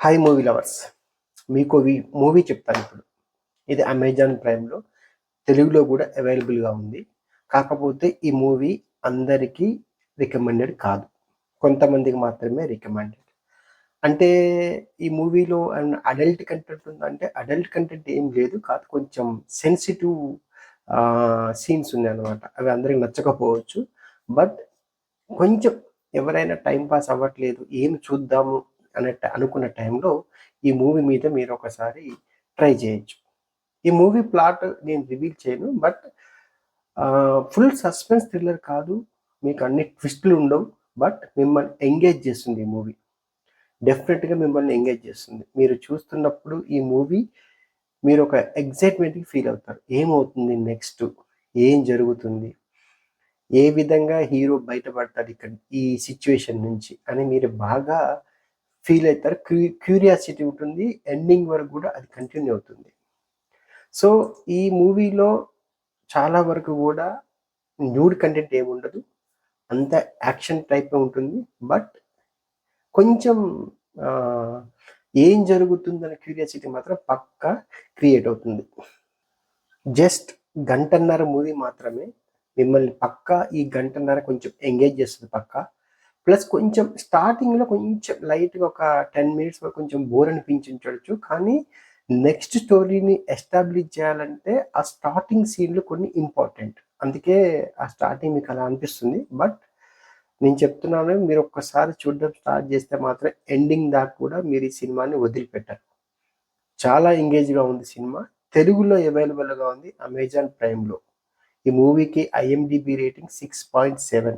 Hi movie lovers, మీకు movie చెప్తాను ఇప్పుడు. ఇది అమెజాన్ ప్రైమ్లో తెలుగులో కూడా అవైలబుల్గా ఉంది. కాకపోతే ఈ మూవీ అందరికీ రికమెండెడ్ కాదు, కొంతమందికి మాత్రమే రికమెండెడ్. అంటే ఈ మూవీలో అడల్ట్ కంటెంట్ ఉందంటే అడల్ట్ కంటెంట్ ఏం లేదు, కాదు కొంచెం సెన్సిటివ్ సీన్స్ ఉన్నాయి అనమాట. అవి అందరికి నచ్చకపోవచ్చు, బట్ కొంచెం ఎవరైనా టైం పాస్ అవ్వట్లేదు ఏం చూద్దాము అన్నట్టు అనుకున్న టైంలో ఈ మూవీ మీద మీరు ఒకసారి ట్రై చేయొచ్చు. ఈ మూవీ ప్లాట్ నేను రివీల్ చేయను, బట్ ఫుల్ సస్పెన్స్ థ్రిల్లర్ కాదు, మీకు అన్ని ట్విస్టులు ఉండవు, బట్ మిమ్మల్ని ఎంగేజ్ చేస్తుంది ఈ మూవీ. డెఫినెట్గా మిమ్మల్ని ఎంగేజ్ చేస్తుంది. మీరు చూస్తున్నప్పుడు ఈ మూవీ మీరు ఒక ఎగ్జైట్మెంట్కి ఫీల్ అవుతారు. ఏమవుతుంది నెక్స్ట్, ఏం జరుగుతుంది, ఏ విధంగా హీరో బయటపడతాడు ఇక్కడ ఈ సిచ్యువేషన్ నుంచి అని మీరు బాగా ఫీల్ అవుతారు. క్యూరియాసిటీ ఉంటుంది, ఎండింగ్ వరకు కూడా అది కంటిన్యూ అవుతుంది. సో ఈ మూవీలో చాలా వరకు కూడా న్యూడ్ కంటెంట్ ఏముండదు, అంత యాక్షన్ టైప్ ఉంటుంది, బట్ కొంచెం ఏం జరుగుతుందనే క్యూరియాసిటీ మాత్రం పక్కా క్రియేట్ అవుతుంది. జస్ట్ గంటన్నర మూవీ మాత్రమే మిమ్మల్ని పక్కా ఈ గంటన్నర కొంచెం ఎంగేజ్ చేస్తుంది పక్కా. ప్లస్ కొంచెం స్టార్టింగ్లో కొంచెం లైట్గా ఒక 10 మినిట్స్ వరకు కొంచెం బోర్ అనిపించవచ్చు, కానీ నెక్స్ట్ స్టోరీని ఎస్టాబ్లిష్ చేయాలంటే ఆ స్టార్టింగ్ సీన్లు కొన్ని ఇంపార్టెంట్. అందుకే ఆ స్టార్టింగ్ మీకు అలా అనిపిస్తుంది. బట్ నేను చెప్తున్నాను, మీరు ఒక్కసారి చూడడం స్టార్ట్ చేస్తే మాత్రం ఎండింగ్ దాకా కూడా మీరు ఈ సినిమాని వదిలిపెట్టారు. చాలా ఎంగేజ్గా ఉంది సినిమా. తెలుగులో అవైలబుల్గా ఉంది అమెజాన్ ప్రైమ్లో. ఈ మూవీకి IMDb rating 6.7,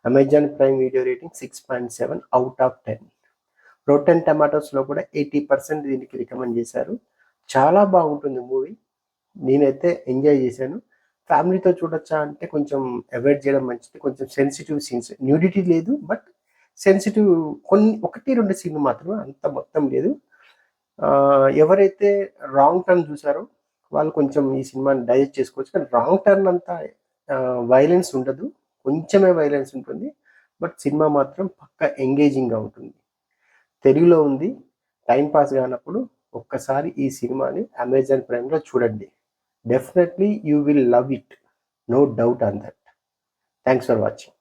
Amazon Prime video rating 6.7 out of 10. Rotten టమాటోస్లో కూడా 80% దీనికి రికమెండ్ చేశారు. చాలా బాగుంటుంది మూవీ, నేనైతే ఎంజాయ్ చేశాను. ఫ్యామిలీతో చూడొచ్చా అంటే కొంచెం అవాయిడ్ చేయడం మంచిది. కొంచెం సెన్సిటివ్ సీన్స్, న్యూడిటీ లేదు, బట్ సెన్సిటివ్ కొన్ని 1-2 సీన్లు మాత్రమే, అంత మొత్తం లేదు. ఎవరైతే రాంగ్ టర్న్ చూసారో వాళ్ళు కొంచెం ఈ సినిమాని డైజెస్ట్ చేసుకోవచ్చు. కానీ రాంగ్ టర్న్ అంతా వైలెన్స్ ఉండదు, కొంచెమే వైలెన్స్ ఉంటుంది, బట్ సినిమా మాత్రం పక్కా ఎంగేజింగ్గా ఉంటుంది. తెలుగులో ఉంది, టైం పాస్ కానప్పుడు ఒక్కసారి ఈ సినిమాని అమెజాన్ ప్రైమ్లో చూడండి. Definitely you will love it, no doubt on that. Thanks for watching.